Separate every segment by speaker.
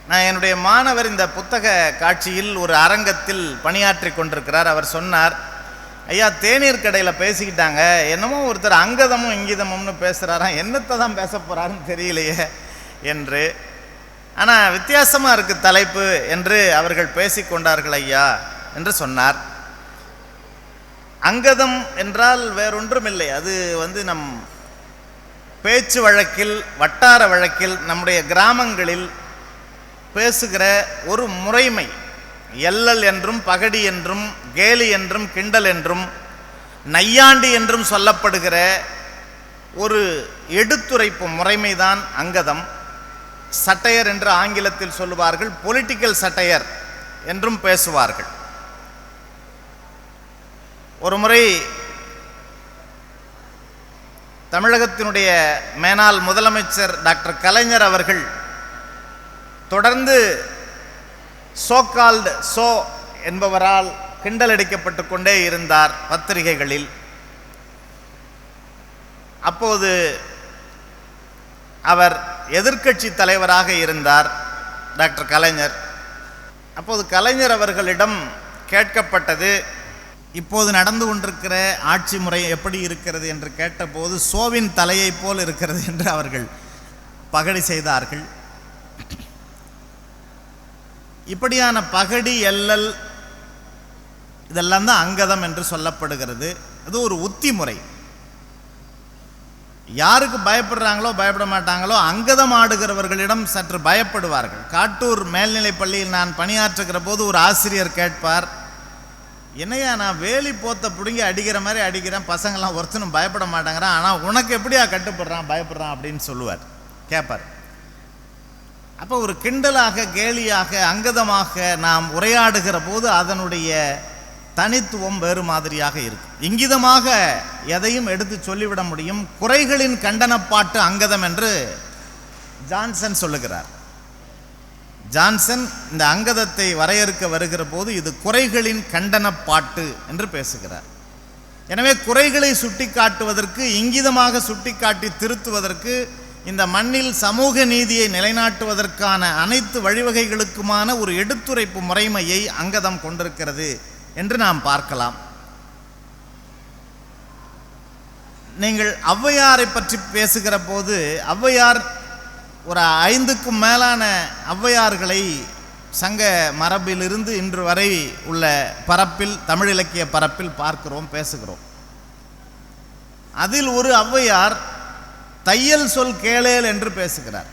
Speaker 1: நான் என்னுடைய மாணவர் இந்த புத்தக காட்சியில் ஒரு அரங்கத்தில் பணியாற்றி கொண்டிருக்கிறார். அவர் சொன்னார், ஐயா தேநீர் கடையில் பேசிக்கிட்டாங்க, என்னமோ ஒருத்தர் அங்கதமும் இங்கிதமும்னு பேசுகிறாராம், என்னத்தை தான் பேச போகிறாருன்னு தெரியலையே என்று. ஆனால் வித்தியாசமாக இருக்குது தலைப்பு என்று அவர்கள் பேசிக்கொண்டார்கள் ஐயா என்று சொன்னார். அங்கதம் என்றால் வேறொன்றும் இல்லை, அது நம் பேச்சு வழக்கில் வட்டார வழக்கில் நம்முடைய கிராமங்களில் பேசுகிற ஒரு முறைமை. எல்லல் என்றும் பகடி என்றும் கேலி என்றும் கிண்டல் என்றும் நையாண்டி என்றும் சொல்லப்படுகிற ஒரு எடுத்துரைப்பு முறைமைதான் அங்கதம். சட்டையர் என்று ஆங்கிலத்தில் சொல்லுவார்கள், பொலிட்டிக்கல் சட்டையர் என்றும் பேசுவார்கள். ஒரு முறை தமிழகத்தினுடைய மேனாள் முதலமைச்சர் டாக்டர் கலைஞர் அவர்கள் தொடர்ந்து சோகால்டு சோ என்பவரால் கிண்டல் அடிக்கப்பட்டு கொண்டே இருந்தார் பத்திரிகைகளில். அப்போது அவர் எதிர்க்கட்சி தலைவராக இருந்தார் டாக்டர் கலைஞர். அப்போது கலைஞர் அவர்களிடம் கேட்கப்பட்டது, இப்போது நடந்து கொண்டிருக்கிற ஆட்சி முறை எப்படி இருக்கிறது என்று கேட்டபோது சோவின் தலையை போல் இருக்கிறது என்று அவர்கள் பகடி செய்தார்கள். இப்படியான பகடி எல்லல் இதெல்லாம் தான் அங்கதம் என்று சொல்லப்படுகிறது. அது ஒரு உத்தி முறை. யாருக்கு பயப்படுறாங்களோ பயப்பட மாட்டாங்களோ அங்கதம் ஆடுகிறவர்களிடம் சற்று பயப்படுவார்கள். காட்டூர் மேல்நிலைப் பள்ளியில் நான் பணியாற்றுகிற போது ஒரு ஆசிரியர் கேட்பார், என்னையா நான் வேலி போத்த பிடுங்கி அடிக்கிற மாதிரி அடிக்கிறேன், பசங்கள்லாம் ஒருத்தனும் பயப்பட மாட்டேங்கிறான், ஆனால் உனக்கு எப்படியா கட்டுப்படுறான் பயப்படுறான் அப்படின்னு சொல்லுவார், கேட்பார். அப்போ ஒரு கிண்டலாக கேலியாக அங்கதமாக நாம் உரையாடுகிற போது அதனுடைய தனித்துவம் வேறு மாதிரியாக இருக்கும். இங்கிதமாக எதையும் எடுத்து சொல்லிவிட முடியும். குறைகளின் கண்டனப்பாட்டு அங்கதம் என்று ஜான்சன் சொல்லுகிறார். ஜான்சன் இந்த அங்கதத்தை வரையறுக்க வருகிற போது இது குறைகளின் கண்டனப்பாட்டு என்று பேசுகிறார். எனவே குறைகளை சுட்டி காட்டுவதற்கு, இங்கிதமாக சுட்டி காட்டி திருத்துவதற்கு, இந்த மண்ணில் சமூக நீதியை நிலைநாட்டுவதற்கான அனைத்து வழிவகைகளுக்குமான ஒரு எடுத்துரைப்பு முறைமையை அங்கதம் கொண்டிருக்கிறது என்று நாம் பார்க்கலாம். நீங்கள் ஔவையாரை பற்றி பேசுகிற போது, ஔவையார் ஒரு 5க்கும் மேலான ஔவையார்களை சங்க மரபிலிருந்து இன்று வரை உள்ள பரப்பில், தமிழ் இலக்கிய பரப்பில் பார்க்கிறோம், பேசுகிறோம். அதில் ஒரு ஔவையார் தையல் சொல் கேளேல் என்று பேசுகிறார்.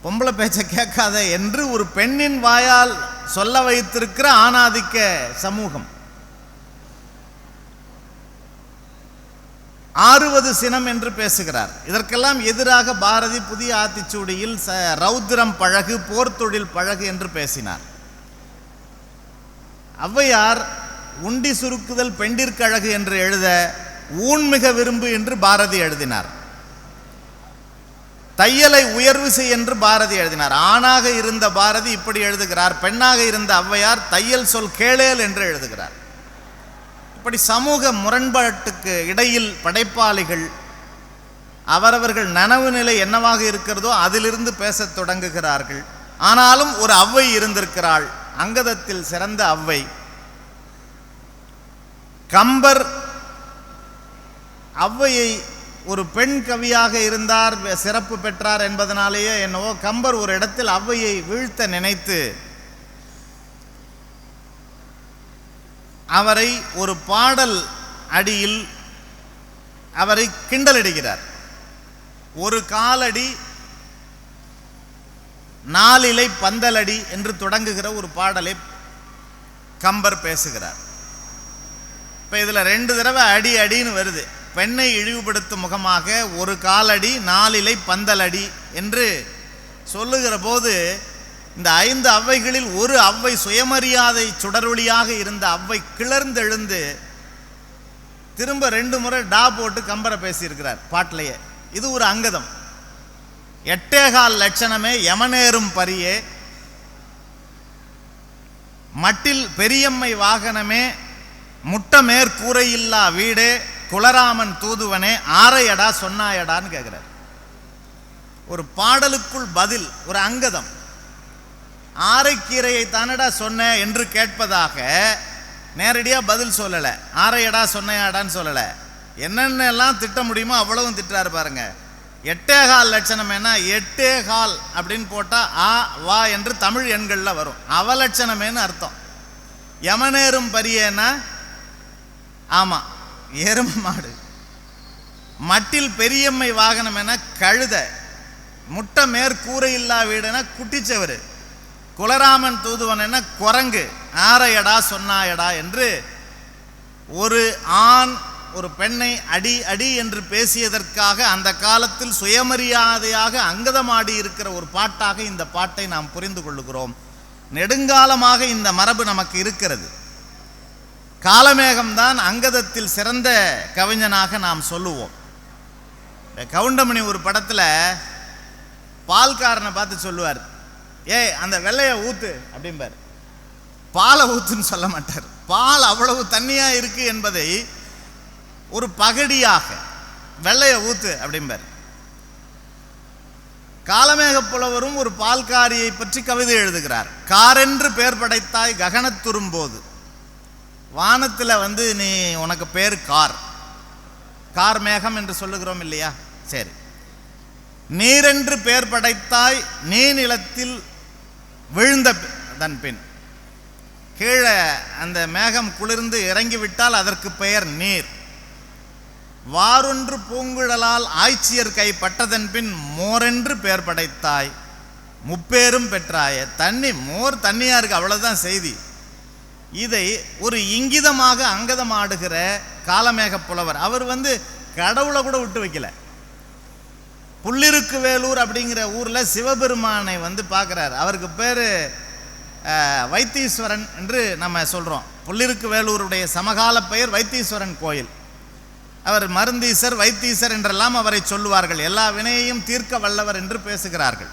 Speaker 1: பொம்பளை பேச்சை கேட்காத என்று ஒரு பெண்ணின் வாயால் சொல்ல வைத்திருக்கிற ஆணாதிக்க சமூகம். ஆறுவது சினம் என்று பேசுகிறார். இதற்கெல்லாம் எதிராக பாரதி புதிய ஆத்திச்சூடியில் ரௌத்திரம் பழகு, போர்த்தொழில் பழகு என்று பேசினார். ஔவையார் உண்டி சுருக்குதல் பெண்டிற்கழகு என்று எழுத ஊன்மிக விரும்பு என்று பாரதி எழுதினார். தையலை உயர்வு செய் என்று பாரதி எழுதினார். ஆணாக இருந்த பாரதி இப்படி எழுதுகிறார், பெண்ணாக இருந்த ஔவையார் தையல் சொல் கேளேல் என்று எழுதுகிறார். இப்படி சமூக முரண்பாட்டுக்கு இடையில் படைப்பாளிகள் அவரவர்கள் நனவு நிலை என்னவாக இருக்கிறதோ அதிலிருந்து பேசத் தொடங்குகிறார்கள். ஆனாலும் ஒரு ஔவை இருந்திருக்கிறாள், அங்கதத்தில் சிறந்த ஔவை. கம்பர் ஔவையை ஒரு பெண் கவியாக இருந்தார், சிறப்பு பெற்றார் என்பதனாலேயே என்னவோ கம்பர் ஒரு இடத்தில் ஔவையை வீழ்த்த நினைத்து அவரை ஒரு பாடல் அடியில் அவரை கிண்டலிடுகிறார். ஒரு காலடி நாலிலை பந்தலடி என்று தொடங்குகிற ஒரு பாடலை கம்பர் பேசுகிறார். இப்போ இதில் 2 தடவை அடி அடின்னு வருது. பெண்ணை இழிவுபடுத்தும் முகமாக ஒரு காலடி நாலிலை பந்தலடி என்று சொல்லுகிற போது இந்த 5 ஔவைகளில் ஒரு ஔவை, சுயமரியாதை சுடரொளியாக இருந்த ஔவை கிளர்ந்தெழுந்து திரும்ப 2 முறை டா போட்டு கம்பரை பேசியிருக்கிறார் பாட்டிலேயே. இது ஒரு அங்கதம். 8.25 லட்சணமே யமனேறும் பரியே, மட்டில் பெரியம்மை வாகனமே, முட்டமேற்கூரையில்லா வீடே, குலராமன் தூதுவனே, ஆரையடா சொன்னாயடான்னு கேட்கிறார். ஒரு பாடலுக்குள் பதில், ஒரு அங்கதம். ஆரைக்கீரையை தானடா சொன்ன என்று கேட்பதாக நேரடியாக பதில் சொல்லலை. ஆரையடா சொன்னையாடான்னு சொல்லலை. என்னென்னலாம் திட்ட முடியுமோ அவ்வளவும் திட்டாரு பாருங்க. 8.25 லட்சணம் என்ன 8.25 அப்படின்னு போட்டால் ஆ வா என்று தமிழ் எண்களில் வரும். அவலட்சணமேன்னு அர்த்தம். யமனேறும் பரியேன்னா ஆமாம் எரும மாடு. மட்டில் பெரியம்மை வாகனம் என கழுத. முட்டை மேற்கூரை இல்லா வீடுனா குட்டிச்சவரு. குலராமன் தூதுவன் என குரங்கு. ஆரையடா சொன்னாயடா என்று ஒரு ஆண் ஒரு பெண்ணை அடி அடி என்று பேசியதற்காக அந்த காலத்தில் சுயமரியாதையாக அங்கதமாடி இருக்கிற ஒரு பாட்டாக இந்த பாட்டை நாம் புரிந்து கொள்ளுகிறோம். நெடுங்காலமாக இந்த மரபு நமக்கு இருக்கிறது. காலமேகம்தான் அங்கதத்தில் சிறந்த கவிஞனாக நாம் சொல்லுவோம். கவுண்டமணி ஒரு படத்தில் பால்காரனை பார்த்து சொல்லுவார், ஏய் அந்த வெள்ளையை ஊத்து அப்படிம்பார். பாலை ஊத்துன்னு சொல்ல மாட்டார். பால் அவ்வளவு தண்ணியா இருக்கு என்பதை ஒரு பகடியாக வெள்ளையை ஊத்து அப்படிம்பார். காலமேக புலவரும் ஒரு பால்காரியை பற்றி கவிதை எழுதுகிறார். காரென்று பெயர் படைத்தாய் ககனத்துரும்போது. வானத்தில் நீ உனக்கு பேர் கார், கார் மேகம் என்று சொல்லுகிறோம் இல்லையா? சரி. நீரென்று பெயர் படைத்தாய் நீ நிலத்தில் விழுந்த தன் பின். கீழே அந்த மேகம் குளிர்ந்து இறங்கிவிட்டால் அதற்கு பெயர் நீர். வாரொன்று பூங்குழலால் ஆய்ச்சியர் கை பட்டதன் பின் மோரென்று பெயர் படைத்தாய் முப்பேரும் பெற்றாய. தண்ணி மோர் தண்ணியா இருக்கு, அவ்வளவுதான் செய்தி. இதை ஒரு இங்கிதமாக அங்கதமாடுகிற காலமேக புலவர். அவர் கடவுளை கூட விட்டு வைக்கல. புள்ளிருக்கு வேலூர் அப்படிங்கிற ஊர்ல சிவபெருமானை பார்க்கிறார். அவருக்கு பேரு வைத்தீஸ்வரன் என்று நம்ம சொல்றோம். புள்ளிருக்கு வேலூருடைய சமகால பெயர் வைத்தீஸ்வரன் கோயில். அவர் மருந்தீசர் வைத்தீசர் என்றெல்லாம் அவரை சொல்லுவார்கள். எல்லா வினையையும் தீர்க்க வல்லவர் என்று பேசுகிறார்கள்.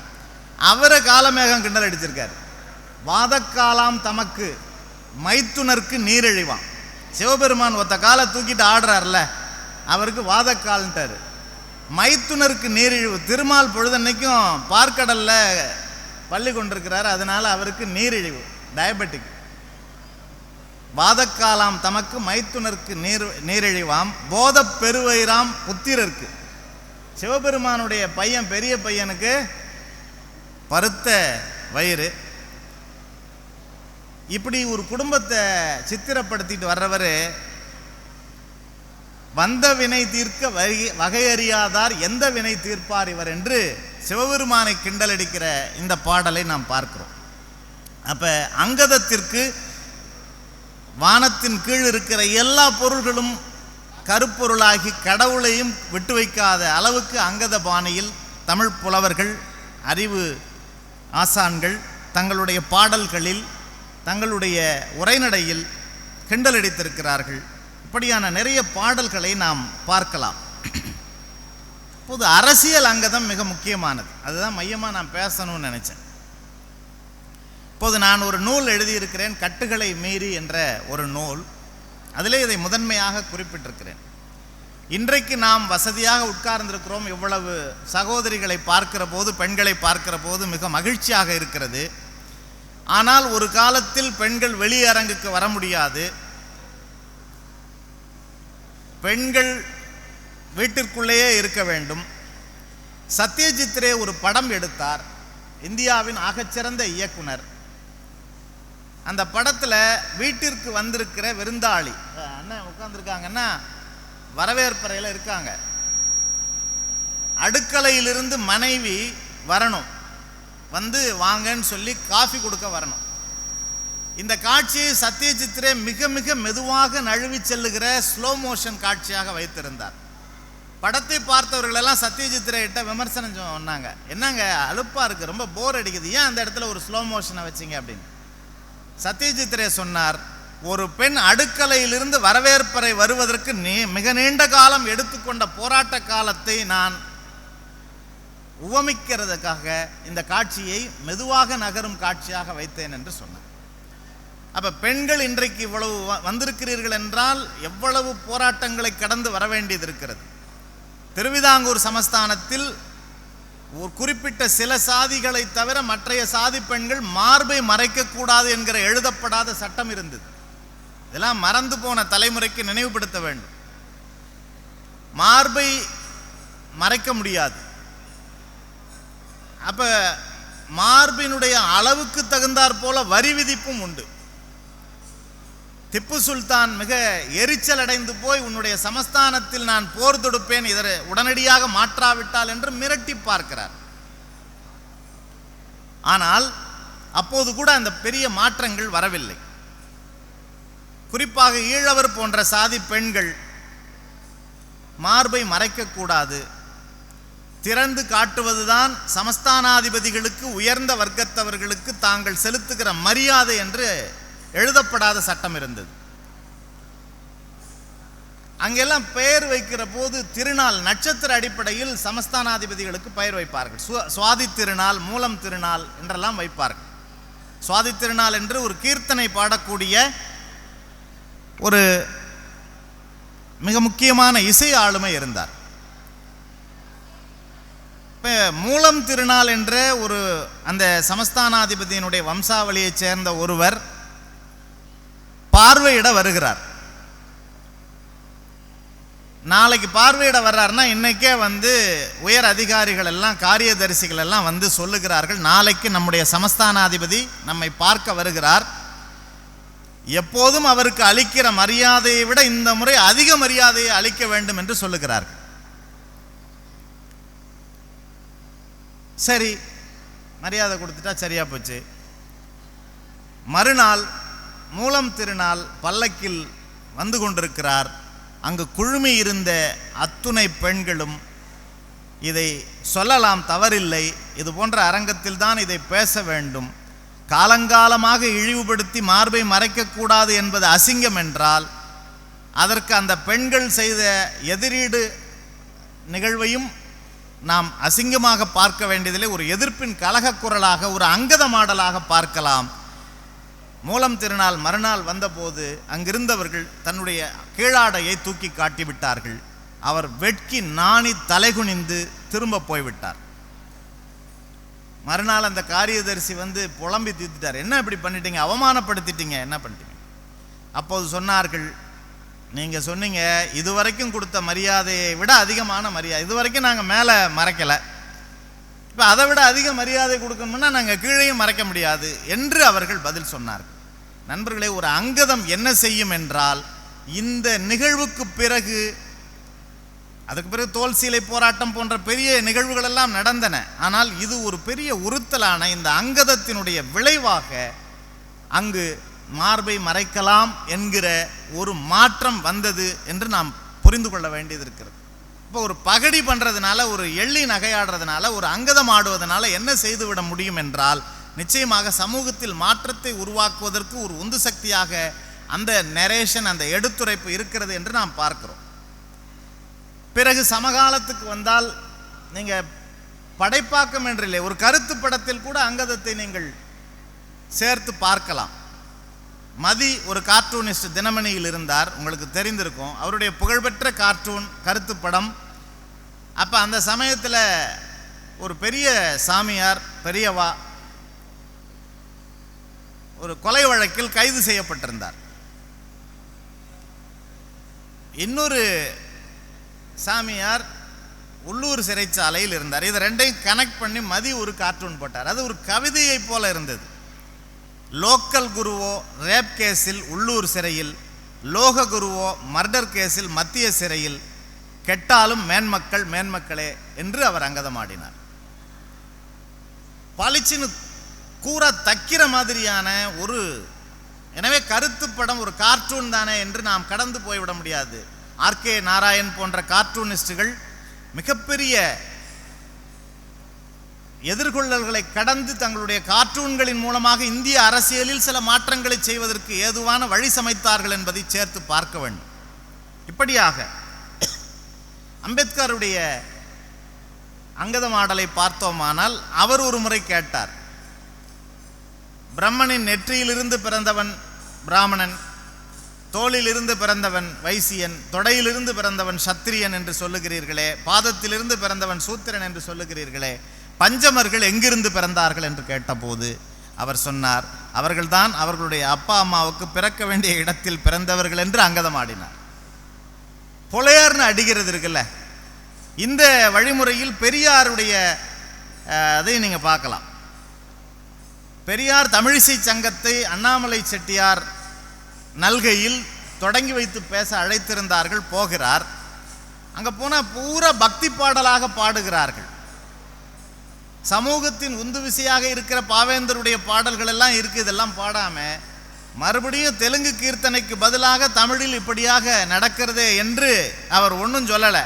Speaker 1: அவரை காலமேகம் கிண்டல் அடிச்சிருக்கார். வாதக்காலாம் தமக்கு மைத்துனருக்கு நீரிழிவான். சிவபெருமான் ஒத்த காலை தூக்கிட்டு ஆடுறார்ல, அவருக்கு வாதக்கால்ன்ட்டாரு. மைத்துனருக்கு நீரிழிவு. திருமால் பொழுதன்னைக்கும் பார்க்கடல்ல பள்ளி கொண்டிருக்கிறார், அதனால அவருக்கு நீரிழிவு, டயபெட்டிக். வாதக்காலாம் தமக்கு மைத்துனருக்கு நீரிழிவாம் போத பெருவயிராம் புத்திரருக்கு. சிவபெருமானுடைய பையன் பெரிய பையனுக்கு பருத்த வயிறு. இப்படி ஒரு குடும்பத்தை சித்திரப்படுத்திட்டு வர்றவர் வந்த வினை தீர்க்க வகையறியாதார் எந்த வினை தீர்ப்பார் இவர் என்று சிவபெருமானை கிண்டலடிக்கிற இந்த பாடலை நாம் பார்க்கிறோம். அப்ப அங்கதத்திற்கு வானத்தின் கீழ் இருக்கிற எல்லா பொருள்களும் கருப்பொருளாகி கடவுளையும் விட்டு வைக்காத அளவுக்கு அங்கத பாணியில் தமிழ் புலவர்கள், அறிவு ஆசான்கள் தங்களுடைய பாடல்களில், தங்களுடைய உரைநடையில் கிண்டலடித்திருக்கிறார்கள். இப்படியான நிறைய பாடல்களை நாம் பார்க்கலாம். இப்போது அரசியல் அங்கதம் மிக முக்கியமானது. அதுதான் மையமாக நான் பேசணும்னு நினைச்சேன். இப்போது நான் ஒரு நூல் எழுதியிருக்கிறேன், கட்டுகளை மீறி என்ற ஒரு நூல். அதிலே இதை முதன்மையாக குறிப்பிட்டிருக்கிறேன். இன்றைக்கு நாம் வசதியாக உட்கார்ந்திருக்கிறோம். இவ்வளவு சகோதரிகளை பார்க்கிற போது, பெண்களை பார்க்கிற போது மிக மகிழ்ச்சியாக இருக்கிறது. ஆனால் ஒரு காலத்தில் பெண்கள் வெளியரங்குக்கு வர முடியாது. பெண்கள் வீட்டிற்குள்ளேயே இருக்க வேண்டும். சத்யஜித் ரே ஒரு படம் எடுத்தார், இந்தியாவின் ஆகச்சிறந்த இயக்குனர். அந்த படத்தில் வீட்டிற்கு வந்திருக்கிற விருந்தாளி அண்ணன் உட்கார்ந்துருக்காங்கன்னா வரவேற்பறையில் இருக்காங்க. அடுக்கலையிலிருந்து மனைவி வரணும், வாங்கன்னு சொல்லி காஃபி கொடுக்க வரணும். இந்த காட்சியை சத்யஜித் ரே மிக மிக மெதுவாக நழுவி செல்லுகிற ஸ்லோ மோஷன் காட்சியாக வைத்திருந்தார். படத்தை பார்த்தவர்களெல்லாம் சத்யஜித் ரே கிட்ட விமர்சனம் சொன்னாங்க, என்னங்க அலுப்பா இருக்கு, ரொம்ப போர் அடிக்குது, ஏன் அந்த இடத்துல ஒரு ஸ்லோ மோஷனை வச்சிங்க அப்படின்னு. சத்யஜித் ரே சொன்னார், ஒரு பெண் அடுக்கலையிலிருந்து வரவேற்பறை வருவதற்கு மிக நீண்ட காலம் எடுத்துக்கொண்ட போராட்ட காலத்தை நான் உவமிக்கிறதுக்காக இந்த காட்சியை மெதுவாக நகரும் காட்சியாக வைத்தேன் என்று சொன்னார். அப்ப பெண்கள் இன்றைக்கு இவ்வளவு வந்திருக்கிறீர்கள் என்றால் எவ்வளவு போராட்டங்களை கடந்து வர வேண்டியது இருக்கிறது. திருவிதாங்கூர் சமஸ்தானத்தில் ஒரு குறிப்பிட்ட சில சாதிகளை தவிர மற்றைய சாதி பெண்கள் மார்பை மறைக்கக்கூடாது என்கிற எழுதப்படாத சட்டம் இருந்தது. இதெல்லாம் மறந்து போன தலைமுறைக்கு நினைவுபடுத்த வேண்டும். மார்பை மறைக்க முடியாது. அப்ப மார்பினுடைய அளவுக்கு தகுந்தாற் போல வரி விதிப்பும் உண்டு. திப்பு சுல்தான் மிக எரிச்சல் அடைந்து போய், உன்னுடைய சமஸ்தானத்தில் நான் போர் தொடுப்பேன், இதனை உடனடியாக மாற்றாவிட்டால் என்று மிரட்டி பார்க்கிறார். ஆனால் அப்போது கூட அந்த பெரிய மாற்றங்கள் வரவில்லை. குறிப்பாக ஈழவர் போன்ற சாதி பெண்கள் மார்பை மறைக்கக்கூடாது, திறந்து காட்டுவதுதான் சமஸ்தானாதிபதிகளுக்கு, உயர்ந்த வர்க்கத்தவர்களுக்கு தாங்கள் செலுத்துகிற மரியாதை என்று எழுதப்படாத சட்டம் இருந்தது. அங்கெல்லாம் பெயர் வைக்கிற போது திருநாள் நட்சத்திர அடிப்படையில் சமஸ்தானாதிபதிகளுக்கு பெயர் வைப்பார்கள். சுவாதி திருநாள், மூலம் திருநாள் என்றெல்லாம் வைப்பார்கள். சுவாதி திருநாள் என்று ஒரு கீர்த்தனை பாடக்கூடிய ஒரு மிக முக்கியமான இசை ஆளுமை இருந்தார். மூலம் திருநாள் என்ற ஒரு அந்த சமஸ்தானாதிபதியினுடைய வம்சாவளியைச் சேர்ந்த ஒருவர் பார்வையிட வருகிறார். நாளைக்கு பார்வையிட வர்றாருன்னா இன்னைக்கே உயர் அதிகாரிகள் எல்லாம், காரியதரிசிகள் எல்லாம் சொல்லுகிறார்கள், நாளைக்கு நம்முடைய சமஸ்தானாதிபதி நம்மை பார்க்க வருகிறார், எப்போதும் அவருக்கு அளிக்கிற மரியாதையை விட இந்த முறை அதிக மரியாதையை அளிக்க வேண்டும் என்று சொல்லுகிறார்கள். சரி, மரியாதை கொடுத்துட்டா சரியா போச்சு. மறுநாள் மூலம் திருநாள் பல்லக்கில் வந்து கொண்டிருக்கிறார். அங்கு குழுமி இருந்த அத்துணை பெண்களும் இதை சொல்லலாம், தவறில்லை, இது போன்ற அரங்கத்தில் தான் இதை பேச வேண்டும், காலங்காலமாக இழிவுபடுத்தி மார்பை மறைக்கக்கூடாது என்பது அசிங்கம் என்றால் அதற்கு அந்த பெண்கள் செய்த எதிரீடு நிகழ்வையும் நாம் அசிங்கமாக பார்க்க வேண்டியதில்லை, ஒரு எதிர்ப்பின் கலக குரலாக, ஒரு அங்கத மாடலாக பார்க்கலாம். மூலம் திருநாள் மறுநாள் வந்தபோது அங்கிருந்தவர்கள் தன்னுடைய கீழாடையை தூக்கி காட்டிவிட்டார்கள். அவர் வெட்கி நாணி தலைகுனிந்து திரும்ப போய்விட்டார். மறுநாள் அந்த காரியதரிசி புலம்பி தீர்த்துட்டார், என்ன இப்படி பண்ணிட்டீங்க, அவமானப்படுத்திட்டீங்க, என்ன பண்ணிட்டீங்க? அப்போது சொன்னார்கள், நீங்க சொன்னீங்க இதுவரைக்கும் கொடுத்த மரியாதையை விட அதிகமான மரியாதை, இதுவரைக்கும் நாங்கள் மேலே மறைக்கலை, இப்போ அதை விட அதிக மரியாதை கொடுக்கணும்னா நாங்கள் கீழேயும் மறைக்க முடியாது என்று அவர்கள் பதில் சொன்னார்கள். நண்பர்களே, ஒரு அங்கதம் என்ன செய்யும் என்றால், இந்த நிகழ்வுக்கு பிறகு, அதுக்கு பிறகு தோல் சீலை போராட்டம் போன்ற பெரிய நிகழ்வுகள் எல்லாம் நடந்தன. ஆனால் இது ஒரு பெரிய உறுத்தலான இந்த அங்கதத்தினுடைய விளைவாக அங்கு மார்பை மறைக்கலாம் என்கிற ஒரு மாற்றம் வந்தது என்று நாம் புரிந்து கொள்ள வேண்டியது இருக்கிறது. இப்போ ஒரு பகடி பண்ணுறதுனால, ஒரு எள்ளி நகையாடுறதுனால, ஒரு அங்கதம் ஆடுவதனால என்ன செய்துவிட முடியும் என்றால், நிச்சயமாக சமூகத்தில் மாற்றத்தை உருவாக்குவதற்கு ஒரு உந்து சக்தியாக அந்த நரேஷன், அந்த எடுத்துரைப்பு இருக்கிறது என்று நாம் பார்க்கிறோம். பிறகு சமகாலத்துக்கு வந்தால் நீங்கள் படைப்பாக்கம் என்றில்லை, ஒரு கருத்து படத்தில் கூட அங்கதத்தை நீங்கள் சேர்த்து பார்க்கலாம். மதி ஒரு கார்ட்டூனிஸ்ட் தினமணியில் இருந்தார், உங்களுக்கு தெரிந்திருக்கும். அவருடைய புகழ்பெற்ற கார்ட்டூன் கருத்து படம். அப்போ அந்த சமயத்தில் ஒரு பெரிய சாமியார், பெரியவா, ஒரு கொலை வழக்கில் கைது செய்யப்பட்டிருந்தார். இன்னொரு சாமியார் உள்ளூர் சிறைச்சாலையில் இருந்தார். இதை ரெண்டையும் கனெக்ட் பண்ணி மதி ஒரு கார்ட்டூன் போட்டார். அது ஒரு கவிதையை போல இருந்தது. லோக்கல் குருவோ ரேப் கேஸில் உள்ளூர் சிறையில், லோக குருவோ மர்டர் கேஸில் மத்திய சிறையில், கெட்டாலும் மேன்மக்கள் மேன்மக்களே என்று அவர் அங்கதமாடினார். பளிச்சின்னு கூற தக்கிற மாதிரியான ஒரு, எனவே கருத்து படம் ஒரு கார்ட்டூன் தானே என்று நாம் கடந்து போய்விட முடியாது. ஆர்கே நாராயண் போன்ற கார்ட்டூனிஸ்டுகள் மிகப்பெரிய எதிர்கொள்ளல்களை கடந்து தங்களுடைய கார்ட்டூன்களின் மூலமாக இந்திய அரசியலில் சில மாற்றங்களை செய்வதற்கு ஏதுவான வழி சமைத்தார்கள் என்பதை சேர்த்து பார்க்க வேண்டும். இப்படியாக அம்பேத்கருடைய அங்கதமாடலை பார்த்தோமானால், அவர் ஒரு முறை கேட்டார், பிரம்மனின் நெற்றியிலிருந்து பிறந்தவன் பிராமணன், தோளிலிருந்து பிறந்தவன் வைசியன், தொடையிலிருந்து பிறந்தவன் சத்திரியன் என்று சொல்லுகிறீர்களே, பாதத்திலிருந்து பிறந்தவன் சூத்திரன் என்று சொல்லுகிறீர்களே, பஞ்சமர்கள் எங்கிருந்து பிறந்தார்கள் என்று கேட்டபோது அவர் சொன்னார், அவர்கள்தான் அவர்களுடைய அப்பா அம்மாவுக்கு பிறக்க வேண்டிய இடத்தில் பிறந்தவர்கள் என்று அங்கதமாடினார். புலையார்னு அடிக்கிறது இருக்குல்ல, இந்த வழிமுறையில் பெரியாருடைய அதை நீங்க பார்க்கலாம். பெரியார் தமிழிசை சங்கத்தை அண்ணாமலை செட்டியார் நல்கையில் தொடங்கி வைத்து பேச அழைத்திருந்தார்கள். போகிறார். அங்க போனா பூரா பக்தி பாடலாக பாடுகிறார்கள். சமூகத்தின் உந்து விசையாக இருக்கிற பாவேந்தருடைய பாடல்கள் எல்லாம் இருக்கு. இதெல்லாம் பாடாம மறுபடியும் தெலுங்கு கீர்த்தனைக்கு பதிலாக தமிழில் இப்படியாக நடக்கிறதே என்று அவர் ஒன்றும் சொல்லலை.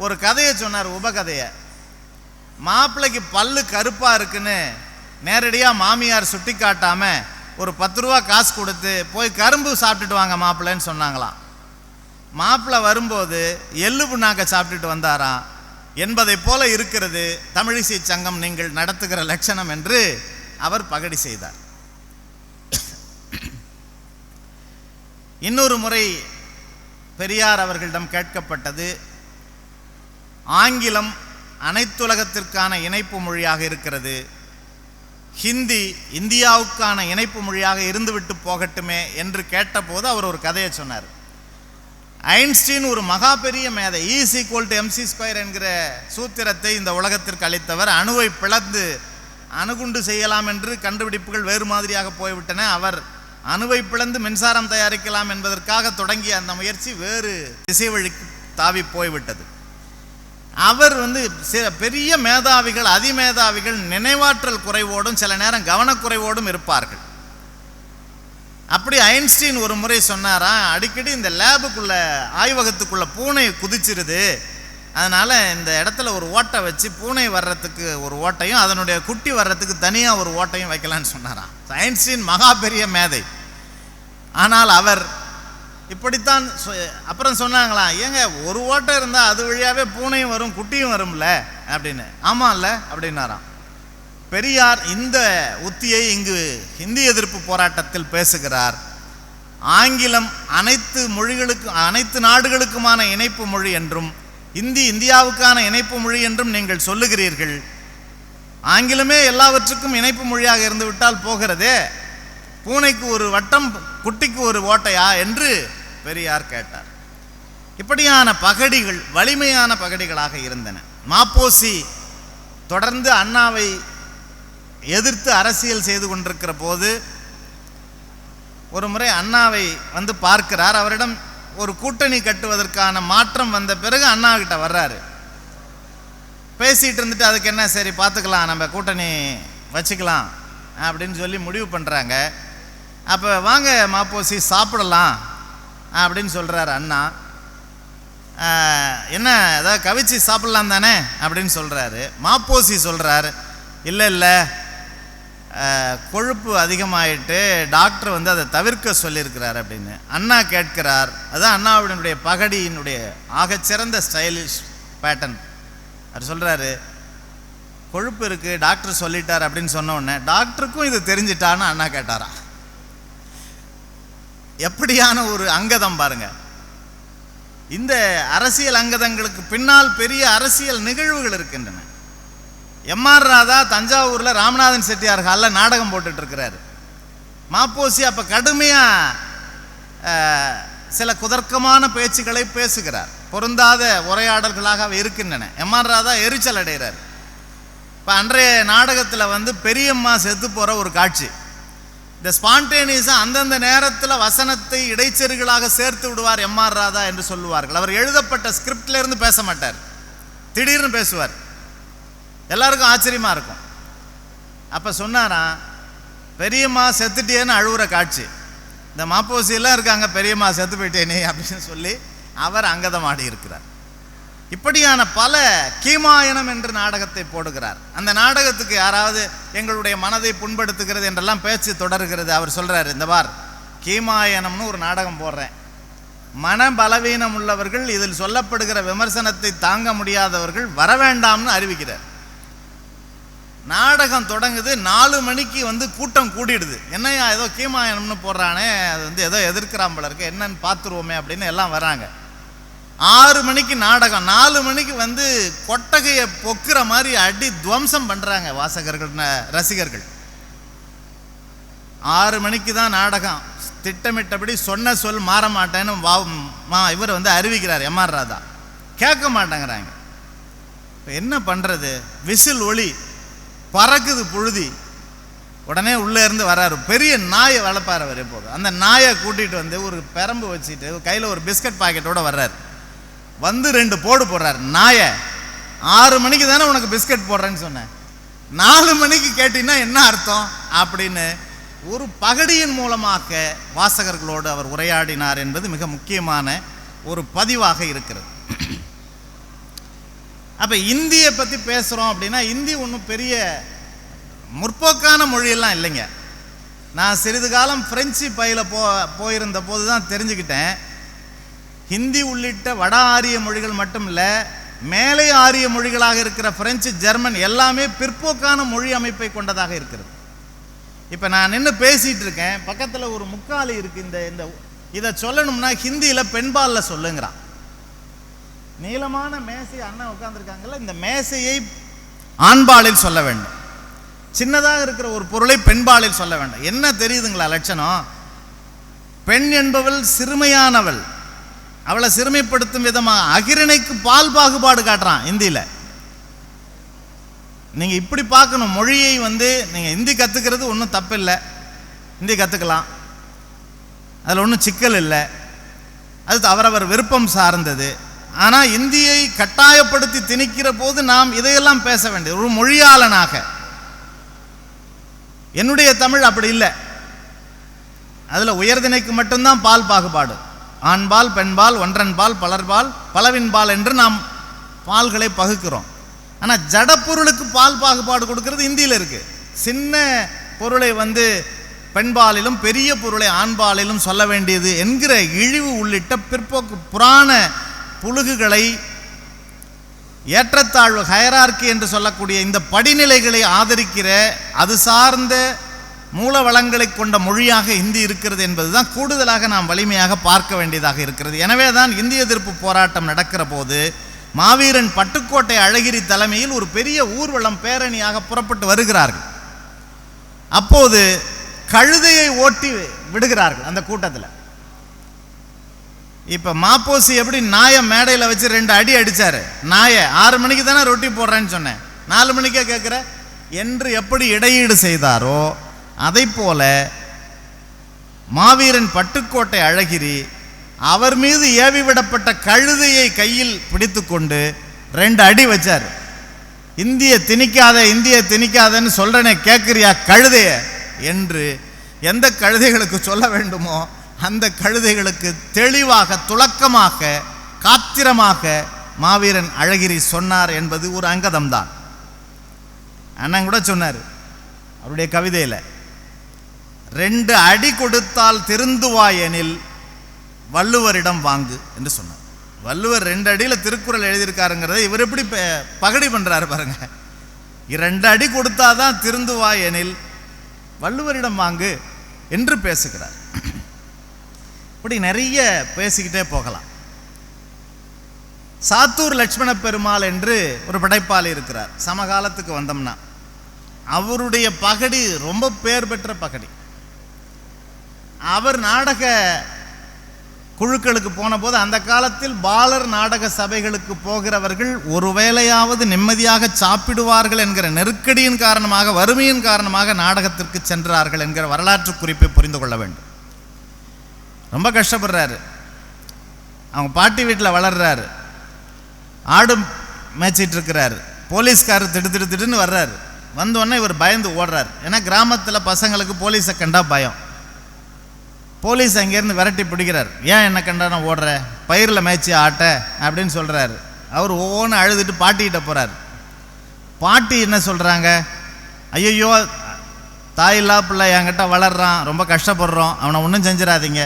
Speaker 1: ஒரு கதையை சொன்னார், உபகதையை. மாப்பிள்ளைக்கு பல்லு கருப்பா இருக்குன்னு நேரடியாக மாமியார் சுட்டி காட்டாம ஒரு 10 ரூபா காசு கொடுத்து போய் கரும்பு சாப்பிட்டுட்டு வாங்க மாப்பிள்ளைன்னு சொன்னாங்களாம். மாப்பிள்ளை வரும்போது எள்ளு புண்ணாக்க சாப்பிட்டுட்டு வந்தாராம். என்பதை போல இருக்கிறது தமிழிசை சங்கம் நீங்கள் நடத்துகிற லட்சணம் என்று அவர் பகடி செய்தார். இன்னொரு முறை பெரியார் அவர்களிடம் கேட்கப்பட்டது, ஆங்கிலம் அனைத்துலகத்திற்கான இணைப்பு மொழியாக இருக்கிறது, ஹிந்தி இந்தியாவுக்கான இணைப்பு மொழியாக இருந்துவிட்டு போகட்டுமே என்று கேட்டபோது அவர் ஒரு கதையை சொன்னார். ஐன்ஸ்டீன் ஒரு மகா பெரிய மேதை, E=mc² என்கிற சூத்திரத்தை இந்த உலகத்திற்கு அளித்தவர். அணுவை பிளந்து அணுகுண்டு செய்யலாம் என்று கண்டுபிடிப்புகள் வேறு மாதிரியாக போய்விட்டன. அவர் அணுவை பிளந்து மின்சாரம் தயாரிக்கலாம் என்பதற்காக தொடங்கிய அந்த முயற்சி வேறு திசை வழிக்கு தாவி போய்விட்டது. அவர் பெரிய மேதாவிகள், அதிமேதாவிகள் நினைவாற்றல் குறைவோடும் சில நேரம் கவனக்குறைவோடும் இருப்பார்கள். அப்படி ஐன்ஸ்டீன் ஒரு முறை சொன்னாரா, அடிக்கடி இந்த லேபுக்குள்ள ஆய்வகத்துக்குள்ள பூனை குதிச்சிருது, அதனால இந்த இடத்துல ஒரு ஓட்டை வச்சு பூனை வர்றதுக்கு ஒரு ஓட்டையும் அதனுடைய குட்டி வர்றதுக்கு தனியாக ஒரு ஓட்டையும் வைக்கலான்னு சொன்னாராம். ஐன்ஸ்டீன் மகா பெரிய மேதை. ஆனால் அவர் இப்படித்தான் அப்புறம் சொன்னாங்களாம், ஏங்க ஒரு ஓட்டை இருந்தால் அது வழியாவே பூனையும் வரும் குட்டியும் வரும்ல அப்படின்னு. ஆமா இல்ல அப்படின்னாராம். பெரியார் இந்த உத்தியை இங்கு ஹிந்தி எதிர்ப்பு போராட்டத்தில் பேசுகிறார். ஆங்கிலம் அனைத்து மொழிகளுக்கு அனைத்து நாடுகளுக்குமான இணைப்பு மொழி என்றும் இந்தி இந்தியாவுக்கான இணைப்பு மொழி என்றும் நீங்கள் சொல்லுகிறீர்கள். ஆங்கிலமே எல்லாவற்றுக்கும் இணைப்பு மொழியாக இருந்து விட்டால் போகிறதே, பூனைக்கு ஒரு வட்டம் குட்டிக்கு ஒரு ஓட்டையா என்று பெரியார் கேட்டார். இப்படியான பகடிகள் வலிமையான பகடிகளாக இருந்தன. மாப்போசி தொடர்ந்து அண்ணாவை எதிர்த்து அரசியல் செய்து கொண்டிருக்கிற போது ஒரு முறை அண்ணாவை பார்க்கிறார். அவரிடம் ஒரு கூட்டணி கட்டுவதற்கான மாற்றம் வந்த பிறகு அண்ணா கிட்ட வர்றாரு. பேசிட்டு இருந்துட்டு அதுக்கு என்ன, சரி பார்த்துக்கலாம், நம்ம கூட்டணி வச்சுக்கலாம் அப்படின்னு சொல்லி முடிவு பண்ணுறாங்க. அப்போ வாங்க மாப்போசி சாப்பிடலாம் அப்படின்னு சொல்கிறார் அண்ணா. என்ன ஏதாவது கவிச்சு சாப்பிட்லாம் தானே அப்படின்னு சொல்கிறாரு. மாப்போசி சொல்கிறார், இல்லை இல்லை கொழுப்பு அதிகமாயிட்டு டாக்டர் அதை தவிர்க்க சொல்லியிருக்கிறார் அப்படின்னு. அண்ணா கேட்கிறார், அதுதான் அண்ணாவினுடைய பகடியினுடைய ஆகச்சிறந்த ஸ்டைலிஷ் பேட்டர்ன். அவர் சொல்கிறாரு, கொழுப்பு இருக்குது டாக்டர் சொல்லிட்டார் அப்படின்னு சொன்ன உடனே டாக்டருக்கும் இது தெரிஞ்சிட்டான்னு அண்ணா கேட்டாரா. எப்படியான ஒரு அங்கதம் பாருங்க. இந்த அரசியல் அங்கதங்களுக்கு பின்னால் பெரிய அரசியல் நிகழ்வுகள் இருக்கின்றன. எம்.ஆர். ராதா தஞ்சாவூர்ல ராமநாதன் செட்டியார் ஹாலில் நாடகம் போட்டுட்டு இருக்கிறாரு. மாப்போசி அப்ப கடுமையா சில குதர்க்கமான பேச்சுக்களை பேசுகிறார். பொருந்தாத உரையாடல்களாக அவை இருக்கின்றன. எம்.ஆர். ராதா எரிச்சல் அடைகிறார். இப்போ அன்றைய நாடகத்தில் பெரியம்மா செத்து போகிற ஒரு காட்சி. இந்த ஸ்பான்டேனியஸாக அந்தந்த நேரத்தில் வசனத்தை இடைச்செருகளாக சேர்த்து விடுவார் எம்.ஆர். ராதா என்று சொல்லுவார்கள். அவர் எழுதப்பட்ட ஸ்கிரிப்ட்ல இருந்து பேச மாட்டார், திடீர்னு பேசுவார். எல்லாருக்கும் ஆச்சரியமா இருக்கும். அப்போ சொன்னாராம், பெரியம்மா செத்துட்டேன்னு அழுகுற காட்சி. இந்த மாப்போசியெல்லாம் இருக்காங்க, பெரியம்மா செத்து போயிட்டேனே அப்படின்னு சொல்லி அவர் அங்கதமாடி இருக்கிறார். இப்படியான பல கீமாயனம் என்று நாடகத்தை போடுகிறார். அந்த நாடகத்துக்கு யாராவது எங்களுடைய மனதை புண்படுத்துகிறது என்றெல்லாம் பேச்சு தொடர்கிறது. அவர் சொல்றாரு, இந்த பார் கீமாயனம்னு ஒரு நாடகம் போடுறேன், மன பலவீனம் உள்ளவர்கள், இதில் சொல்லப்படுகிற விமர்சனத்தை தாங்க முடியாதவர்கள் வர வேண்டாம்னு அறிவிக்கிறார். நாடகம் தொடங்குது. 4 மணிக்கு கூட்டம் கூடிடுது. என்னையா ஏதோ கீமாயனம்னு போடுறானே, அது ஏதோ எதிர்க்கிறான் போல இருக்கு, என்னன்னு பார்த்துருவோமே அப்படின்னு எல்லாம் வராங்க. 6 மணிக்கு நாடகம். 4 மணிக்கு கொட்டகையை பொக்குற மாதிரி அடி துவம்சம் பண்றாங்க வாசகர்கள், ரசிகர்கள். 6 மணிக்கு தான் நாடகம். திட்டமிட்டபடி சொன்ன சொல் மாற மாட்டேன்னு இவர் அறிவிக்கிறார் எம்ஆர் ராதா. கேட்க மாட்டேங்கிறாங்க. என்ன பண்றது? விசில் ஒளி பறக்குது, புழுதி. உடனே உள்ளே இருந்து வர்றாரு. பெரிய நாயை வளர்ப்பார் அவர். எப்போது அந்த நாயை கூட்டிகிட்டு ஒரு பெரம்பு வச்சுட்டு கையில் ஒரு பிஸ்கட் பாக்கெட்டோட வர்றாரு. 2 போடு போடுறாரு. நாயை 6 மணிக்கு தானே உனக்கு பிஸ்கட் போடுறேன்னு சொன்னேன், 4 மணிக்கு கேட்டீங்கன்னா என்ன அர்த்தம் அப்படின்னு ஒரு பகடியின் மூலமாக வாசகர்களோடு அவர் உரையாடினார் என்பது மிக முக்கியமான ஒரு பதிவாக இருக்கிறது. அப்ப இந்தியை பத்தி பேசுறோம் அப்படின்னா, இந்தி ஒன்றும் பெரிய முற்போக்கான மொழியெல்லாம் இல்லைங்க. நான் சிறிது காலம் பிரெஞ்சு பயில போயிருந்த போது தான் தெரிஞ்சுக்கிட்டேன், ஹிந்தி உள்ளிட்ட வட ஆரிய மொழிகள் மட்டும் இல்லை, மேலை ஆரிய மொழிகளாக இருக்கிற பிரெஞ்சு, ஜெர்மன் எல்லாமே பிற்போக்கான மொழி அமைப்பை கொண்டதாக இருக்கிறது. இப்போ நான் நின்று பேசிட்டு இருக்கேன், பக்கத்தில் ஒரு முக்காலி இருக்கு. இந்த இதை சொல்லணும்னா ஹிந்தியில் பெண்பாலில் சொல்லுங்கிறான். நீளமான மேசை அண்ணன் உட்கார்ந்துருக்காங்கல்ல, இந்த மேசையை ஆண்பாலில் சொல்ல வேண்டும். சின்னதாக இருக்கிற ஒரு பொருளை பெண்பாலில் சொல்ல வேண்டும். என்ன தெரியுதுங்களா லட்சணம்? பெண் என்பவள் சிறுமையானவள், அவளை சிறுமைப்படுத்தும் விதமாக அகிரணைக்கு பால் பாகுபாடு காட்டுறான் இந்தியில். நீங்க இப்படி பார்க்கணும் மொழியை. நீங்க இந்தி கத்துக்கிறது ஒன்றும் தப்பு இல்லை, இந்தி கத்துக்கலாம், அதில் ஒன்றும் சிக்கல் இல்லை, அது அவரவர் விருப்பம் சார்ந்தது. ஆனால் இந்தியை கட்டாயப்படுத்தி திணிக்கிற போது நாம் இதையெல்லாம் பேச வேண்டியது. ஒரு மொழியாளனாக என்னுடைய தமிழ் அப்படி இல்லை. அதில் உயர்திணைக்கு மட்டும்தான் பால் பாகுபாடு, ஆண்பால் பெண்பால் ஒன்றன்பால் பலர்பால் பலவின்பால் என்று நாம் பால்களை பகுக்கிறோம். ஆனால் ஜடப்பொருளுக்கு பால் பாகுபாடு கொடுக்கிறது இந்தியில் இருக்கு. சின்ன பொருளை பெண்பாலிலும் பெரிய பொருளை ஆண்பாலிலும் சொல்ல வேண்டியது என்கிற இழிவு உள்ளிட்ட பிற்போக்கு புராண புழுகுகளை, ஏற்றத்தாழ்வு ஹயரார்கி என்று சொல்லக்கூடிய இந்த படிநிலைகளை ஆதரிக்கிற அது சார்ந்த மூல வளங்களை கொண்ட மொழியாக இந்தி இருக்கிறது என்பதுதான் கூடுதலாக நாம் வலிமையாக பார்க்க வேண்டியதாக இருக்கிறது. எனவே தான் இந்திய எதிர்ப்பு போராட்டம் நடக்கிற போது மாவீரன் பட்டுக்கோட்டை அழகிரி தலைமையில் ஒரு பெரிய ஊர்வலம் பேரணியாக புறப்பட்டு வருகிறார்கள். அப்போது கழுதையை ஓட்டி விடுகிறார்கள் அந்த கூட்டத்தில். இப்ப மாப்போசி எப்படி நாயை மேடையில் வச்சு 2 அடி அடிச்சாரு, நாயை 6 மணிக்கு தானே ரொட்டி போடுறேன்னு சொன்னேன், 4 மணிக்கே கேட்குற என்று எப்படி இடையீடு செய்தாரோ அதை போல மாவீரன் பட்டுக்கோட்டை அழகிரி அவர் மீது ஏவி விடப்பட்ட கழுதையை கையில் பிடித்து கொண்டு 2 அடி வச்சார். இந்திய திணிக்காத, இந்திய திணிக்காதன்னு சொல்றனே கேட்குறியா கழுதைய என்று எந்த கழுதைகளுக்கு சொல்ல வேண்டுமோ அந்த கழுதைகளுக்கு தெளிவாக, துளக்கமாக, காத்திரமாக மாவீரன் அழகிரி சொன்னார் என்பது ஒரு அங்கதம்தான். அண்ணன் கூட சொன்னார் அவருடைய கவிதையில், 2 அடி கொடுத்தால் திருந்துவாய் எனில் வள்ளுவரிடம் வாங்கு என்று சொன்னார். வள்ளுவர் 2 அடியில் திருக்குறள் எழுதியிருக்காருங்கிறத இவர் எப்படி பகடி பண்றாரு பாருங்க. 2 அடி கொடுத்தாதான் திருந்துவாய் எனில் வள்ளுவரிடம் வாங்கு என்று பேசுகிறார். இப்படி நிறைய பேசிக்கிட்டே போகலாம். சாத்தூர் லட்சுமண பெருமாள் என்று ஒரு படைப்பாளி இருக்கிறார். சமகாலத்துக்கு வந்தோம்னா அவருடைய பகடி ரொம்ப பேர் பெற்ற பகடி. அவர் நாடக குழுக்களுக்கு போன போது அந்த காலத்தில் பாலர் நாடக சபைகளுக்கு போகிறவர்கள் ஒரு வேளையாவது நிம்மதியாக சாப்பிடுவார்கள் என்கிற நெருக்கடியின் காரணமாக, வறுமையின் காரணமாக நாடகத்திற்கு சென்றார்கள் என்கிற வரலாற்று குறிப்பை புரிந்து கொள்ள வேண்டும். ரொம்ப கஷ்டப்படுறாரு. அவங்க பாட்டி வீட்டில் வளர்றாரு, ஆடு மேய்ச்சிட்டு இருக்கிறாரு. போலீஸ்காரர் திடுன்னு வர்றாரு. வந்தோடனே இவர் பயந்து ஓடுறார். ஏன்னா கிராமத்தில் பசங்களுக்கு போலீஸை கண்டா பயம். போலீஸ் அங்கேருந்து விரட்டி பிடிக்கிறார். ஏன் என்ன கண்டா நான் ஓடுற, பயிரில் மேய்ச்சி ஆட்ட அப்படின்னு சொல்கிறாரு. அவர் ஒவ்வொன்று அழுதுட்டு பாட்டிக்கிட்ட போகிறார். பாட்டி என்ன சொல்கிறாங்க, ஐயோ தாயில்லா பிள்ளை என்கிட்ட வளர்றான், ரொம்ப கஷ்டப்படுறோம், அவனை ஒன்றும் செஞ்சிடாதீங்க,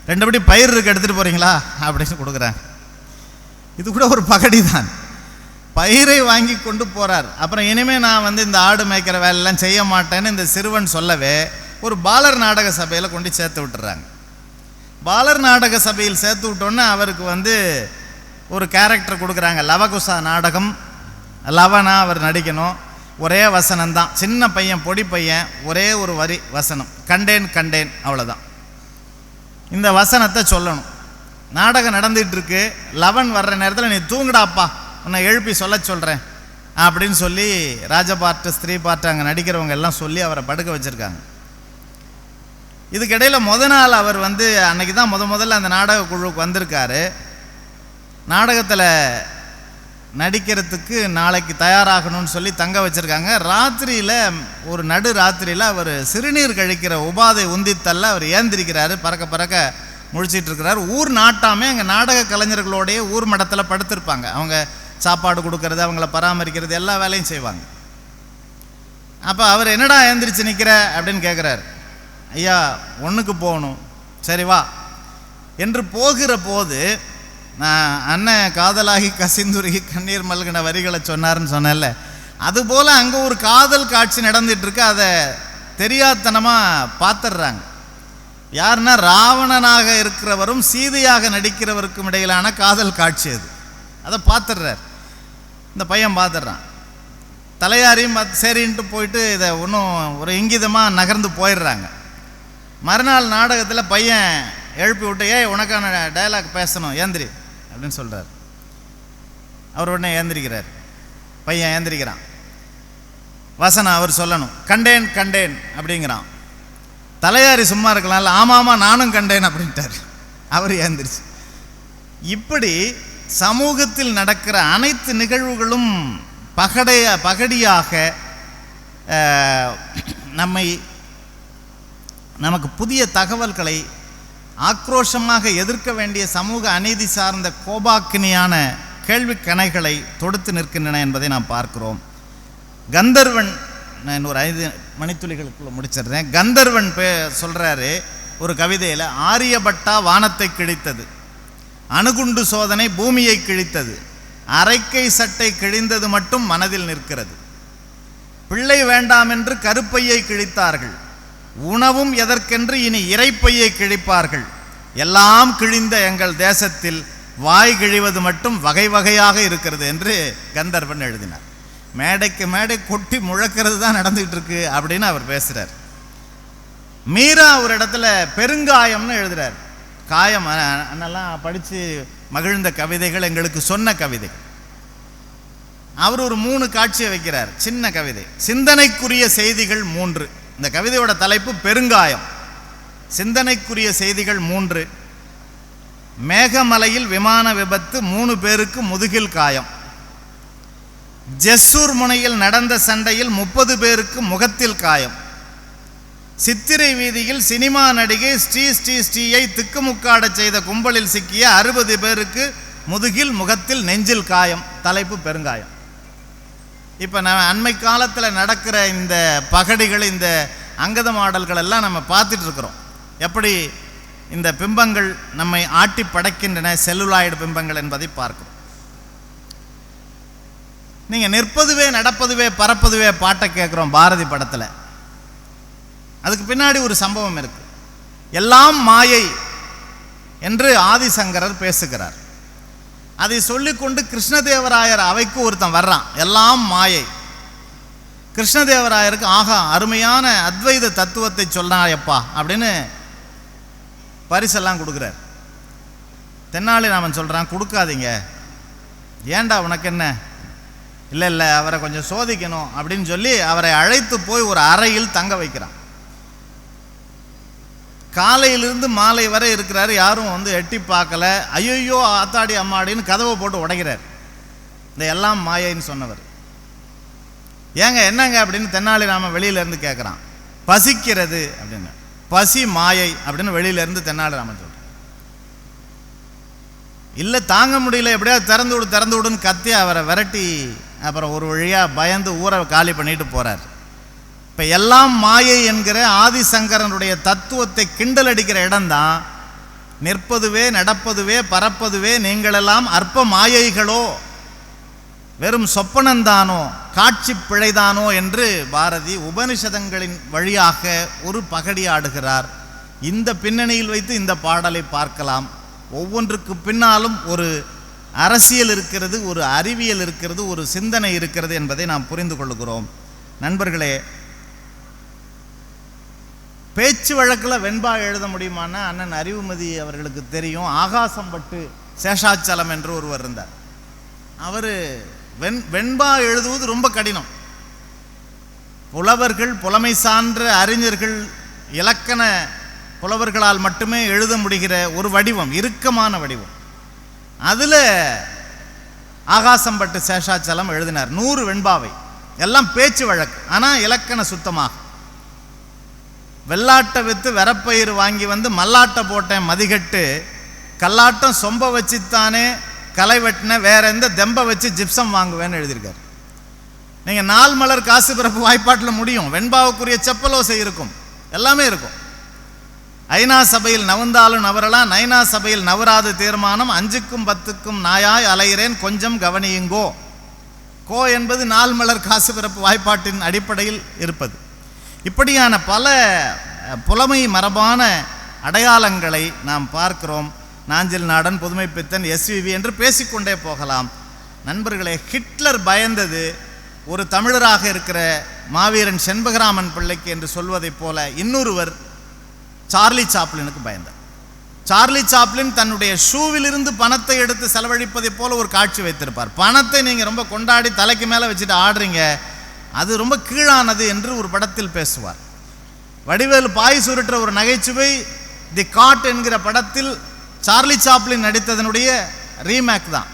Speaker 1: 2 படி பயிர் இருக்கு எடுத்துகிட்டு போகிறீங்களா அப்படின்னு கொடுக்குறாங்க. இது கூட ஒரு பகடி தான். பயிரை வாங்கி கொண்டு போகிறார். அப்புறம் இனிமேல் நான் இந்த ஆடு மேய்க்கிற வேலையெல்லாம் செய்ய மாட்டேன்னு இந்த சிறுவன் சொல்லவே ஒரு பாலர் நாடக சபையில் கொண்டு சேர்த்து விட்டுறாங்க. பாலர் நாடக சபையில் சேர்த்து விட்டோன்னே அவருக்கு ஒரு கேரக்டர் கொடுக்குறாங்க. லவகுசா நாடகம், லவனா அவர் நடிக்கணும். ஒரே வசனம்தான், சின்ன பையன், பொடி பையன், ஒரே ஒரு வரி வசனம், கண்டேன் கண்டேன், அவ்வளோதான். இந்த வசனத்தை சொல்லணும். நாடகம் நடந்துகிட்ருக்கு. லவன் வர்ற நேரத்தில் நீ தூங்குடாப்பா, உன்னை எழுப்பி சொல்ல சொல்கிறேன் அப்படின்னு சொல்லி ராஜபாட்டு ஸ்திரீ பாட்டு அங்கே நடிக்கிறவங்க எல்லாம் சொல்லி அவரை படுக்க வச்சுருக்காங்க. இதுக்கிடையில் நாள் அவர் அன்னைக்கு தான் முதல்ல அந்த நாடக குழுவுக்கு வந்திருக்காரு. நாடகத்தில் நடிக்கிறதுக்கு நாளைக்கு தயாராகணும்னு சொல்லி தங்க வச்சுருக்காங்க. ராத்திரியில் ஒரு நடு ராத்திரியில் அவர் சிறுநீர் கழிக்கிற உபாதை உந்தித்தல்ல அவர் ஏந்திரிக்கிறாரு. பறக்க பறக்க முழிச்சிட்டு இருக்கிறார். ஊர் நாட்டாமே அங்கே நாடக கலைஞர்களோடையே ஊர் மடத்தில் படுத்திருப்பாங்க. அவங்க சாப்பாடு கொடுக்கறது, அவங்கள பராமரிக்கிறது, எல்லா வேலையும் செய்வாங்க. அப்போ அவர் என்னடா ஏந்திரிச்சு நிற்கிற அப்படின்னு கேட்குறாரு. ஐயா ஒன்றுக்கு போகணும். சரி வா என்று போகிற போது, நான் அண்ணன் காதலாகி கசிந்துருகி கண்ணீர் மல்கின வரிகளை சொன்னார்னு சொன்னேன்ல, அதுபோல் அங்கே ஒரு காதல் காட்சி நடந்துகிட்ருக்கு. அதை தெரியாதனமாக பார்த்துடுறாங்க. யாருன்னா ராவணனாக இருக்கிறவரும் சீதையாக நடிக்கிறவருக்கும் இடையிலான காதல் காட்சி அது. அதை பார்த்துடுறார். இந்த பையன் பார்த்துடுறான். தலையாரியும் சரின்ட்டு போயிட்டு இதை ஒன்றும் ஒரு இங்கிதமாக நகர்ந்து போயிடுறாங்க. மறுநாள் நாடகத்தில் பையன் எழுப்பி விட்டு, உனக்கான டயலாக் பேசணும், ஏந்திரி அப்படின்னு சொல்கிறார். அவர் உடனே ஏந்திரிக்கிறார். பையன் ஏந்திரிக்கிறான். வசனம் அவர் சொல்லணும். கண்டேன் கண்டேன் அப்படிங்கிறான். தலையாரி சும்மா இருக்கலாம்ல, ஆமாமா நானும் கண்டேன் அப்படின்ட்டார். அவர் ஏந்திரிச்சு. இப்படி சமூகத்தில் நடக்கிற அனைத்து நிகழ்வுகளும் பகடியாக நமக்கு புதிய தகவல்களை ஆக்ரோஷமாக எதிர்க்க வேண்டிய சமூக அநீதி சார்ந்த கோபாக்கினியான கேள்வி கணைகளை தொடுத்து நிற்கின்றன என்பதை நாம் பார்க்கிறோம். கந்தர்வன், நான் ஒரு 5 மணித்துளிகளுக்குள்ள முடிச்சிடுறேன். கந்தர்வன் சொல்கிறாரு ஒரு கவிதையில், ஆரியபட்டா வானத்தை கிழித்தது, அணுகுண்டு சோதனை பூமியை கிழித்தது, அரைக்கை சட்டை கிழிந்தது மட்டும் மனதில் நிற்கிறது. பிள்ளை வேண்டாம் என்று கருப்பையை கிழித்தார்கள், உணவும் எதற்கென்று இனி இறைப்பையை கிழிப்பார்கள். எல்லாம் கிழிந்த எங்கள் தேசத்தில் வாய் கிழிவது மட்டும் வகை வகையாக இருக்கிறது என்று கந்தர்வன் எழுதினார். மேடைக்கு மேடை கொட்டி முழக்கிறது தான் நடந்துகிட்டு இருக்கு அப்படின்னு அவர் பேசுகிறார். மீரா ஒரு இடத்துல பெருங்காயம்னு எழுதுறார். காயம் அண்ணெல்லாம் படித்து மகிழ்ந்த கவிதைகள், எங்களுக்கு சொன்ன கவிதை. அவர் ஒரு 3 காட்சியை வைக்கிறார். சின்ன கவிதை, சிந்தனைக்குரிய செய்திகள் 3. இந்த கவிதையோட தலைப்பு பெருங்காயம். சிந்தனைக்குரிய செய்திகள் 3. மேகமலையில் விமான விபத்து, 3 பேருக்கு முதுகில் காயம். ஜெஸ்ஸூர் முனையில் நடந்த சண்டையில் 30 பேருக்கு முகத்தில் காயம். சித்திரை வீதியில் சினிமா நடிகை ஸ்ரீயை திக்குமுக்காட செய்த கும்பலில் சிக்கிய 60 பேருக்கு முதுகில் முகத்தில் நெஞ்சில் காயம். தலைப்பு பெருங்காயம். இப்போ நம்ம அண்மை காலத்தில் நடக்கிற இந்த பகடிகள், இந்த அங்கதமாடல்கள் எல்லாம் நம்ம பார்த்துட்டு இருக்கிறோம். எப்படி இந்த பிம்பங்கள் நம்மை ஆட்டி படைக்கின்றன, செல்லுலாய்டு பிம்பங்கள் என்பதை பார்க்கிறோம். நீங்கள் நிற்பதுவே நடப்பதுவே பறப்பதுவே பாட்டை கேட்குறோம் பாரதி படத்தில். அதுக்கு பின்னாடி ஒரு சம்பவம் இருக்கு. எல்லாம் மாயை என்று ஆதிசங்கரர் பேசுகிறார். அதை சொல்லிக்கொண்டு கிருஷ்ணதேவராயர் அவைக்கு ஒருத்தன் வர்றான். எல்லாம் மாயை. கிருஷ்ணதேவராயருக்கு ஆகா அருமையான அத்வைத தத்துவத்தை சொன்னாயப்பா அப்படின்னு பரிசெல்லாம் கொடுக்குறார். தென்னாலிராமன் சொல்கிறான், கொடுக்காதீங்க, ஏண்டா உனக்கு என்ன, இல்லை அவரை கொஞ்சம் சோதிக்கணும் அப்படின்னு சொல்லி அவரை அழைத்து போய் ஒரு அறையில் தங்க வைக்கிறான். காலையிலிருந்து மாலை வரை இருக்கிறாரு. யாரும் எட்டி பார்க்கல. ஐயோ ஆத்தாடி அம்மாடின்னு கதவை போட்டு உடைக்கிறார். இந்த எல்லாம் மாயைன்னு சொன்னவர். ஏங்க என்னங்க அப்படின்னு தென்னாலிராமன் வெளியிலேருந்து கேட்குறான். பசிக்கிறது அப்படின்னு. பசி மாயை அப்படின்னு வெளியிலேருந்து தென்னாலிராமன் சொல்கிறான். இல்லை தாங்க முடியல, எப்படியாவது திறந்து விடுன்னு கத்தி அவரை விரட்டி அப்புறம் ஒரு வழியாக பயந்து ஊரை காலி பண்ணிட்டு போகிறார். இப்போ எல்லாம் மாயை என்கிற ஆதிசங்கரனுடைய தத்துவத்தை கிண்டல் அடிக்கிற இடம்தான் நிற்பதுவே நடப்பதுவே பறப்பதுவே நீங்களெல்லாம் அற்ப மாயைகளோ, வெறும் சொப்பனந்தானோ, காட்சி பிழைதானோ என்று பாரதி உபனிஷதங்களின் வழியாக ஒரு பகடி ஆடுகிறார். இந்த பின்னணியில் வைத்து இந்த பாடலை பார்க்கலாம். ஒவ்வொன்றுக்கு பின்னாலும் ஒரு அரசியல் இருக்கிறது, ஒரு அறிவியல் இருக்கிறது, ஒரு சிந்தனை இருக்கிறது என்பதை நாம் புரிந்து கொள்கிறோம். நண்பர்களே, பேச்சு வழக்கில் வெண்பா எழுத முடியுமான்னா அண்ணன் அறிவுமதி அவர்களுக்கு தெரியும். ஆகாசம்பட்டு சேஷாச்சலம் என்று ஒருவர் இருந்தார். அவர் வெண்பா எழுதுவது ரொம்ப கடினம். புலவர்கள், புலமை சான்ற அறிஞர்கள், இலக்கண புலவர்களால் மட்டுமே எழுத முடிகிற ஒரு வடிவம், இறுக்கமான வடிவம். அதில் ஆகாசம்பட்டு சேஷாச்சலம் எழுதினார் 100 வெண்பாவை. எல்லாம் பேச்சு வழக்கு, ஆனால் இலக்கண சுத்தமாக. வெள்ளாட்டை விற்று வெறப்பயிர் வாங்கி வந்து மல்லாட்டை போட்டேன் மதிகட்டு, கல்லாட்டம் சொம்ப வச்சுத்தானே கலை வெட்டின, வேற எந்த தெம்பை வச்சு ஜிப்சம் வாங்குவேன்னு எழுதியிருக்காரு. நீங்கள் நாள் மலர் காசு பிறப்பு வாய்ப்பாட்டில் முடியும். வெண்பாவுக்குரிய செப்பலோசை இருக்கும், எல்லாமே இருக்கும். ஐநா சபையில் நவந்தாலும் நவரலாம், நைனா சபையில் நவராது தீர்மானம், 5க்கும் 10க்கும் நாயாய் அலைகிறேன் கொஞ்சம் கவனியுங்கோ. கோ என்பது நாள் மலர் காசு பிறப்பு வாய்ப்பாட்டின் அடிப்படையில் இருப்பது. இப்படியான பல புலமை மரபான அடையாளங்களை நாம் பார்க்கிறோம். நாஞ்சில் நாடன், புதுமை பித்தன், எஸ்விவி என்று பேசிக்கொண்டே போகலாம். நண்பர்களே, ஹிட்லர் பயந்தது ஒரு தமிழராக இருக்கிற மாவீரன் செண்பகராமன் பிள்ளைக்கு என்று சொல்வதைப் போல இன்னொருவர் சார்லி சாப்ளினுக்கு பயந்தார். சார்லி சாப்ளின் தன்னுடைய ஷூவிலிருந்து பணத்தை எடுத்து செலவழிப்பதை போல ஒரு காட்சி வைத்திருப்பார். பணத்தை நீங்கள் ரொம்ப கொண்டாடி தலைக்கு மேலே வச்சுட்டு ஆடுறீங்க, அது ரொம்ப கீழானது என்று ஒரு படத்தில் பேசுவார். வடிவேலு பாய் சுருட்டுற ஒரு நகைச்சுவை தி காட் என்கிற படத்தில் சார்லி சாப்ளின் நடித்ததனுடைய ரீமேக் தான்.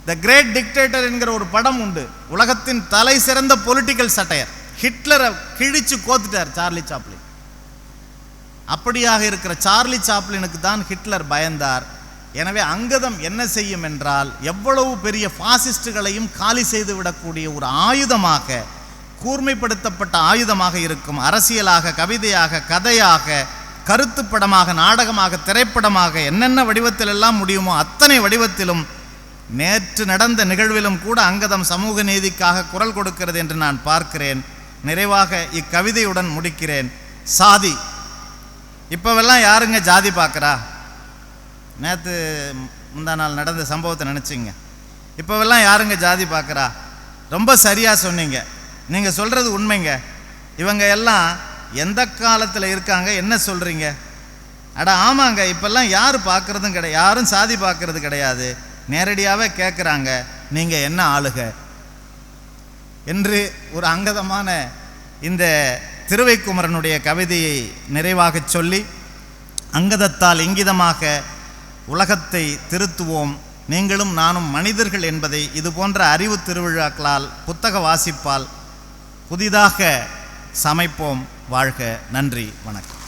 Speaker 1: த கிரேட் டிக்டேட்டர் என்கிற ஒரு படம் உண்டு. உலகத்தின் தலை சிறந்த பொலிட்டிக்கல் சட்டையர். ஹிட்லரை கிழிச்சு கோத்துட்டார் சார்லி சாப்ளின். அப்படியாக இருக்கிற சார்லி சாப்ளினுக்கு தான் ஹிட்லர் பயந்தார். எனவே அங்கதம் என்ன செய்யும் என்றால், எவ்வளவு பெரிய பாசிஸ்டுகளையும் காலி செய்து விடக்கூடிய ஒரு ஆயுதமாக, கூர்மைப்படுத்தப்பட்ட ஆயுதமாக இருக்கும். அரசியலாக, கவிதையாக, கதையாக, கருத்து படமாக, நாடகமாக, திரைப்படமாக, என்னென்ன வடிவத்தில் எல்லாம் முடியுமோ அத்தனை வடிவத்திலும் நேற்று நடந்த நிகழ்விலும் கூட அங்கதம் சமூக நீதிக்காக குரல் கொடுக்கிறது என்று நான் பார்க்கிறேன். நிறைவாக இக்கவிதையுடன் முடிக்கிறேன். சாதி, இப்போவெல்லாம் யாருங்க ஜாதி பார்க்குறா? நேற்று முந்தா நாள் நடந்த சம்பவத்தை நினச்சிங்க. இப்போவெல்லாம் யாருங்க ஜாதி பார்க்குறா? ரொம்ப சரியாக சொன்னீங்க. நீங்கள் சொல்கிறது உண்மைங்க. இவங்க எல்லாம் எந்த காலத்தில் இருக்காங்க, என்ன சொல்கிறீங்க? அட ஆமாங்க, இப்போல்லாம் யார் பார்க்குறதும் கிடையாது, யாரும் சாதி பார்க்குறது கிடையாது. நேரடியாகவே கேட்குறாங்க, நீங்கள் என்ன ஆளுக என்று ஒரு அங்கதமான இந்த திருவைக்குமரனுடைய கவிதையை நிறைவாக சொல்லி, அங்கதத்தால் இங்கிதமாக உலகத்தை திருத்துவோம். நீங்களும் நானும் மனிதர்கள் என்பதை இது போன்ற அறிவு திருவிழாக்களால், புத்தக வாசிப்பால் புதிதாக சமைப்போம். வாழ்க. நன்றி, வணக்கம்.